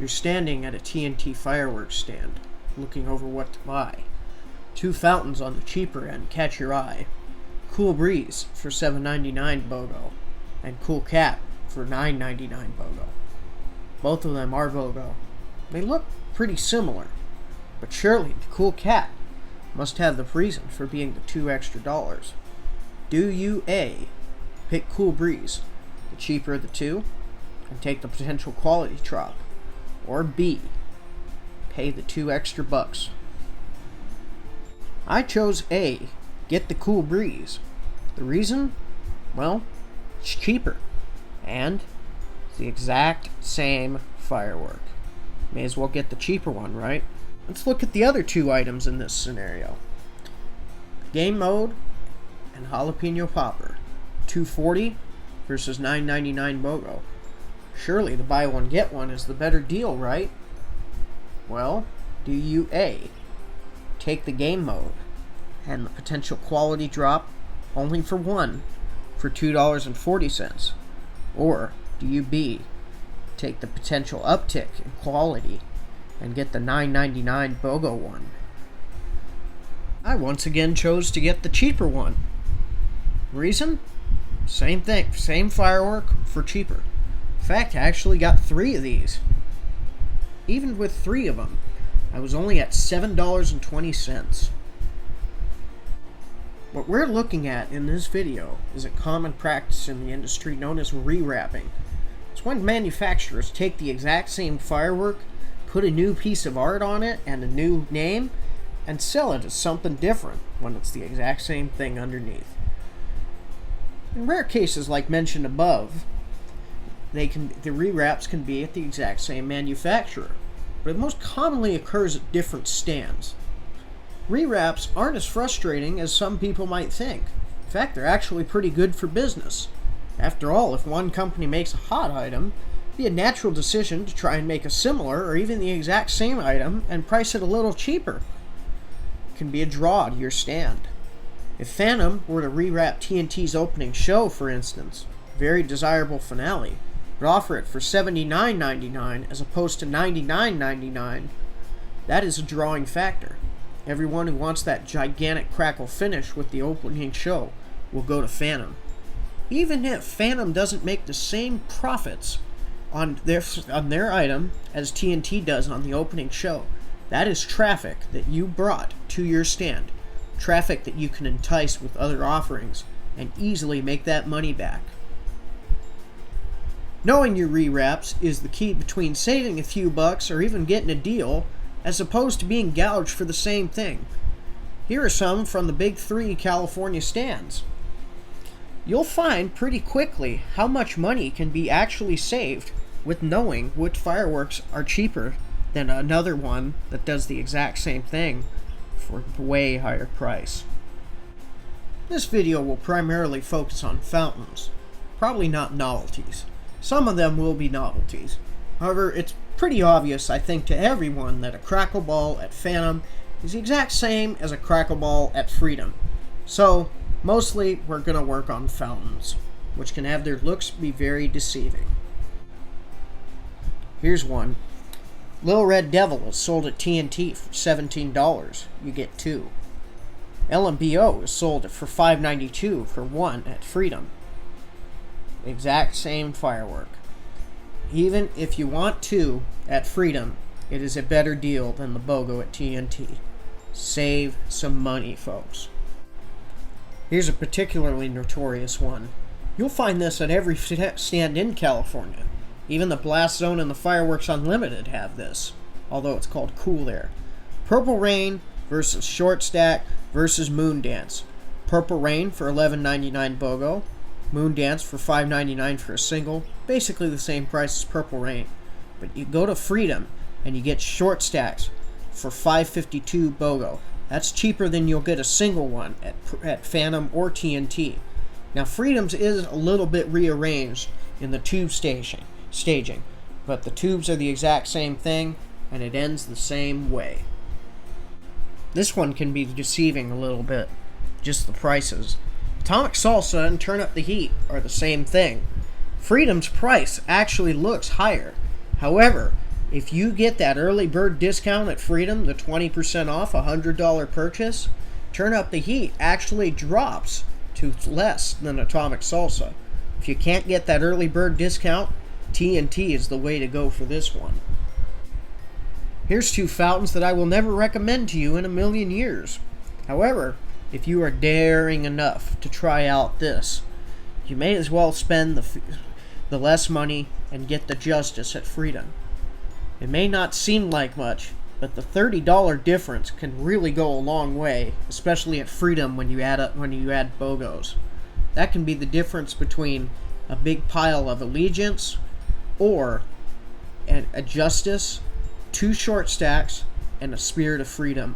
You're standing at a TNT fireworks stand, looking over what to buy. Two fountains on the cheaper end catch your eye. Cool Breeze for $7.99 BOGO, and Cool Cat for $9.99 BOGO. Both of them are BOGO. They look pretty similar, but surely the Cool Cat must have the reason for being the $2 extra. Do you A, pick Cool Breeze, the cheaper of the two, and take the potential quality drop, or B, pay the $2 extra? I chose A, get the Cool Breeze. The reason? Well, it's cheaper, and it's the exact same firework. May as well get the cheaper one, right? Let's look at the other two items in this scenario. Game mode and jalapeno popper. $2.40 versus $9.99 BOGO. Surely the buy one get one is the better deal, right? Well, do you A, take the game mode and the potential quality drop only for one for $2.40, or do you B, take the potential uptick in quality and get the $9.99 BOGO one? I once again chose to get the cheaper one. Reason? Same thing, same firework for cheaper. In fact, I actually got 3 of these. Even with 3 of them, I was only at $7.20. What we're looking at in this video is a common practice in the industry known as rewrapping. It's when manufacturers take the exact same firework, put a new piece of art on it and a new name, and sell it as something different when it's the exact same thing underneath. In rare cases like mentioned above, the rewraps can be at the exact same manufacturer, but it most commonly occurs at different stands. Rewraps aren't as frustrating as some people might think. In fact, they're actually pretty good for business. After all, if one company makes a hot item, it'd be a natural decision to try and make a similar or even the exact same item and price it a little cheaper. It can be a draw to your stand. If Phantom were to rewrap TNT's opening show, for instance, very desirable finale, but offer it for $79.99 as opposed to $99.99, that is a drawing factor. Everyone who wants that gigantic crackle finish with the opening show will go to Phantom. Even if Phantom doesn't make the same profits on their item as TNT does on the opening show, that is traffic that you brought to your stand. Traffic that you can entice with other offerings and easily make that money back. Knowing your rewraps is the key between saving a few bucks or even getting a deal, as opposed to being gouged for the same thing. Here are some from the big 3 California stands. You'll find pretty quickly how much money can be actually saved with knowing which fireworks are cheaper than another one that does the exact same thing for a way higher price. This video will primarily focus on fountains, probably not novelties. Some of them will be novelties. However, it's pretty obvious, I think, to everyone that a crackle ball at Phantom is the exact same as a crackle ball at Freedom. So, mostly we're going to work on fountains, which can have their looks be very deceiving. Here's one. Little Red Devil is sold at TNT for $17. You get 2. LMBO is sold for $5.92 for 1 at Freedom. Exact same firework. Even if you want 2 at Freedom, it is a better deal than the BOGO at TNT. Save some money, folks. Here's a particularly notorious one. You'll find this at every stand in California. Even the Blast Zone and the Fireworks Unlimited have this, although it's called Cool Air. Purple Rain versus Short Stack versus Moon Dance. Purple Rain for $11.99 BOGO. Moon Dance for $5.99 for a single. Basically the same price as Purple Rain. But you go to Freedom and you get Short Stacks for $5.52 BOGO. That's cheaper than you'll get a single one at Phantom or TNT. Now Freedom's is a little bit rearranged in the tube staging, but the tubes are the exact same thing and it ends the same way. This one can be deceiving a little bit, just the prices. Atomic Salsa and Turn Up the Heat are the same thing. Freedom's price actually looks higher. However, If you get that early bird discount at Freedom, the 20% off a $100 purchase, Turn Up the Heat actually drops to less than Atomic Salsa. If you can't get that early bird discount, TNT is the way to go for this one. Here's two fountains that I will never recommend to you in a million years. However, if you are daring enough to try out this, you may as well spend the less money and get the justice at Freedom. It may not seem like much, but the $30 difference can really go a long way, especially at Freedom when you add BOGOs. That can be the difference between a big pile of Allegiance or a Justice, 2 short stacks, and a Spirit of Freedom.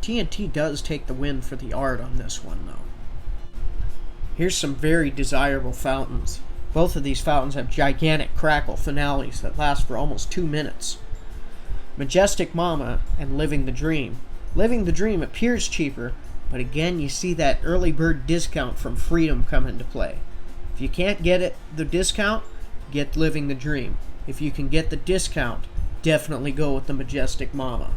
TNT does take the win for the art on this one, though. Here's some very desirable fountains. Both of these fountains have gigantic crackle finales that last for almost 2 minutes. Majestic Mama and Living the Dream. Living the Dream appears cheaper, but again you see that early bird discount from Freedom come into play. If you can't get the discount, get Living the Dream. If you can get the discount, definitely go with the Majestic Mama.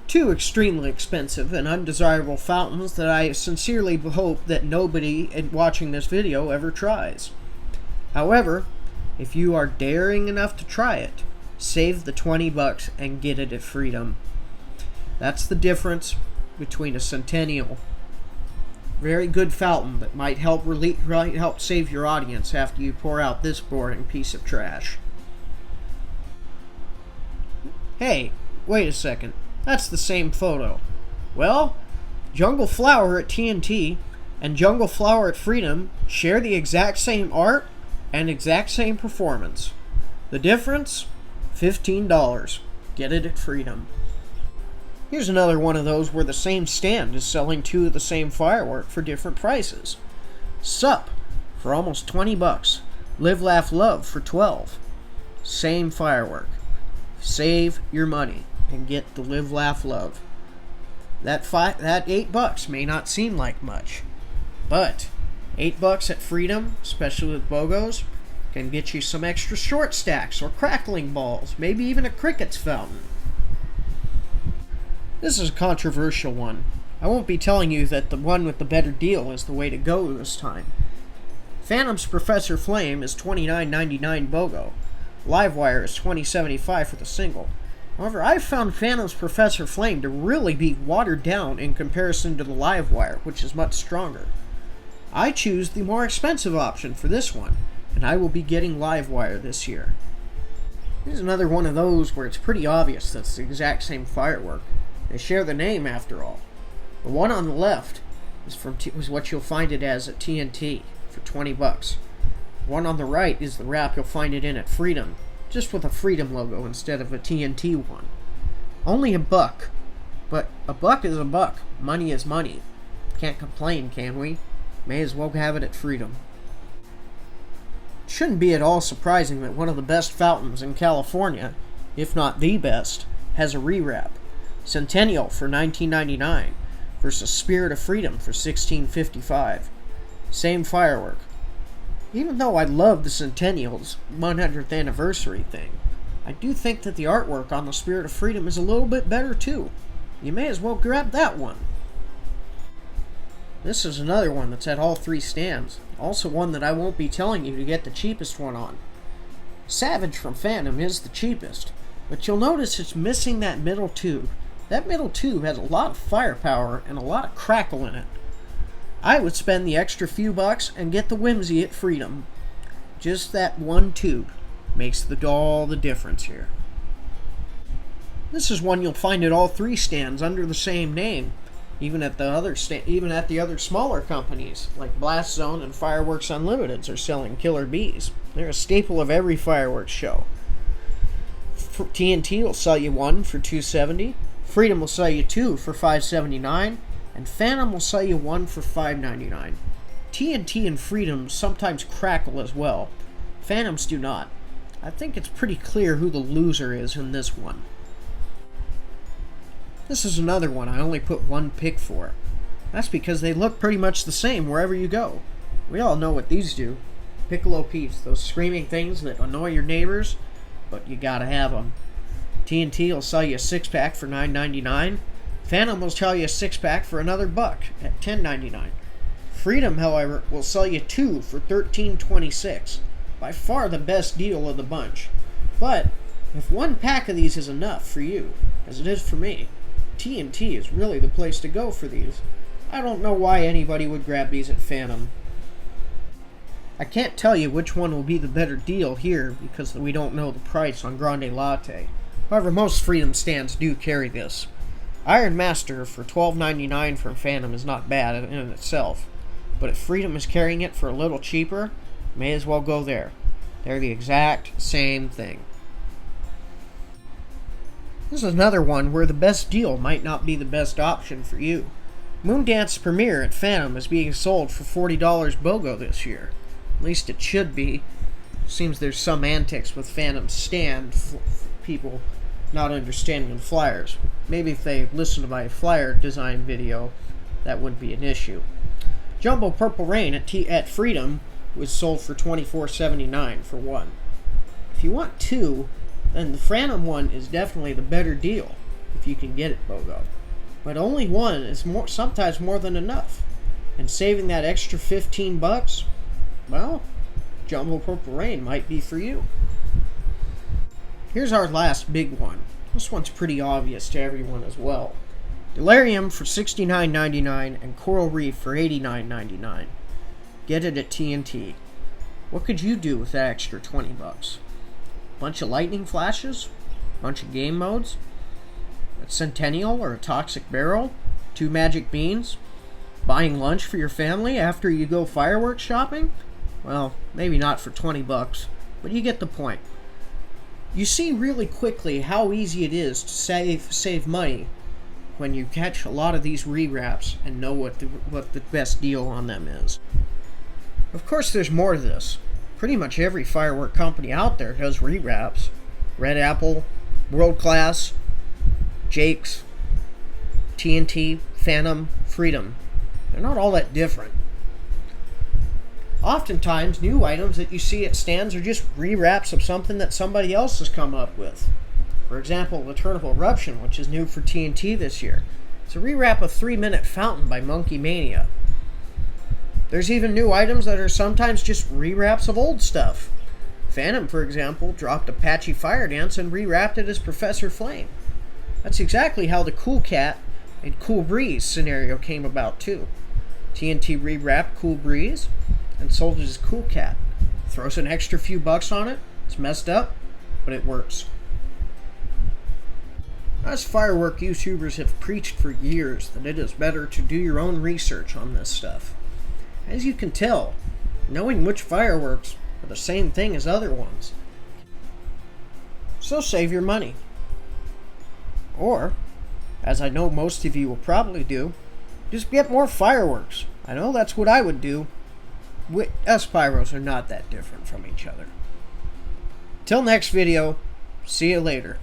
Two extremely expensive and undesirable fountains that I sincerely hope that nobody watching this video ever tries. However, if you are daring enough to try it, save the $20 and get it at Freedom. That's the difference between a Centennial, very good fountain that might help save your audience after you pour out this boring piece of trash. Hey, wait a second. That's the same photo. Well, Jungle Flower at TNT and Jungle Flower at Freedom share the exact same art and exact same performance. The difference? $15. Get it at Freedom. Here's another one of those where the same stand is selling two of the same firework for different prices. Sup for almost $20. Live, Laugh, Love for $12. Same firework. Save your money and get the Live, Laugh, Love. That $8 may not seem like much, but $8 at Freedom, especially with BOGOs, can get you some extra short stacks or crackling balls, maybe even a Crickets fountain. This is a controversial one. I won't be telling you that the one with the better deal is the way to go this time. Phantom's Professor Flame is $29.99 BOGO. Livewire is $20.75 for the single. However, I've found Phantom's Professor Flame to really be watered down in comparison to the Livewire, which is much stronger. I choose the more expensive option for this one, and I will be getting Livewire this year. Here's another one of those where it's pretty obvious that's the exact same firework. They share the name, after all. The one on the left is what you'll find it as at TNT for $20. The one on the right is the wrap you'll find it in at Freedom, just with a Freedom logo instead of a TNT one. Only $1, but $1 is $1. Money is money. Can't complain, can we? May as well have it at Freedom. It shouldn't be at all surprising that one of the best fountains in California, if not the best, has a rewrap. Centennial for $19.99 versus Spirit of Freedom for $16.55. Same firework. Even though I love the Centennial's 100th anniversary thing, I do think that the artwork on the Spirit of Freedom is a little bit better too. You may as well grab that one. This is another one that's at all three stands. Also one that I won't be telling you to get the cheapest one on. Savage from Phantom is the cheapest, but you'll notice it's missing that middle tube. That middle tube has a lot of firepower and a lot of crackle in it. I would spend the extra few bucks and get the Whimsy at Freedom. Just that one tube makes all the difference here. This is one you'll find at all three stands under the same name, even at the other smaller companies like Blast Zone and Fireworks Unlimited are selling Killer Bees. They're a staple of every fireworks show. TNT will sell you one for $2.70. Freedom will sell you two for $5.79. And Phantom will sell you one for $5.99. TNT and Freedom sometimes crackle as well. Phantoms do not. I think it's pretty clear who the loser is in this one. This is another one I only put one pick for. That's because they look pretty much the same wherever you go. We all know what these do. Piccolo Peeps, those screaming things that annoy your neighbors, but you gotta have them. TNT will sell you a 6-pack for $9.99. Phantom will sell you a 6-pack for another $1 at $10.99. Freedom, however, will sell you 2 for $13.26. By far the best deal of the bunch. But if 1 pack of these is enough for you, as it is for me, TNT is really the place to go for these. I don't know why anybody would grab these at Phantom. I can't tell you which one will be the better deal here because we don't know the price on Grande Latte. However, most Freedom stands do carry this. Iron Master for $12.99 from Phantom is not bad in itself, but if Freedom is carrying it for a little cheaper, may as well go there. They're the exact same thing. This is another one where the best deal might not be the best option for you. Moondance Premiere at Phantom is being sold for $40 BOGO this year. At least it should be. Seems there's some antics with Phantom's stand for people not understanding the flyers. Maybe if they listen to my flyer design video, that wouldn't be an issue. Jumbo Purple Rain at Freedom was sold for $24.79 for 1. If you want 2, then the Phantom one is definitely the better deal if you can get it BOGO. But only 1 is sometimes more than enough. And saving that extra $15, well, Jumbo Purple Rain might be for you. Here's our last big one. This one's pretty obvious to everyone as well. Delirium for $69.99 and Coral Reef for $89.99. Get it at TNT. What could you do with that extra $20? Bunch of lightning flashes? Bunch of game modes? A Centennial or a Toxic Barrel? 2 magic beans? Buying lunch for your family after you go fireworks shopping? Well, maybe not for $20, but you get the point. You see really quickly how easy it is to save money when you catch a lot of these rewraps and know what the best deal on them is. Of course, there's more to this. Pretty much every firework company out there does rewraps. Red Apple, World Class, Jake's, TNT, Phantom, Freedom. They're not all that different. Oftentimes, new items that you see at stands are just rewraps of something that somebody else has come up with. For example, Eternal Eruption, which is new for TNT this year. It's a rewrap of 3-Minute Fountain by Monkey Mania. There's even new items that are sometimes just rewraps of old stuff. Phantom, for example, dropped Apache Fire Dance and rewrapped it as Professor Flame. That's exactly how the Cool Cat and Cool Breeze scenario came about too. TNT rewrapped Cool Breeze and sold it as Cool Cat. Throws an extra few bucks on it. It's messed up, but it works. Us firework YouTubers have preached for years that it is better to do your own research on this stuff. As you can tell, knowing which fireworks are the same thing as other ones. So save your money. Or, as I know most of you will probably do, just get more fireworks. I know that's what I would do. Us pyros are not that different from each other. Till next video, see you later.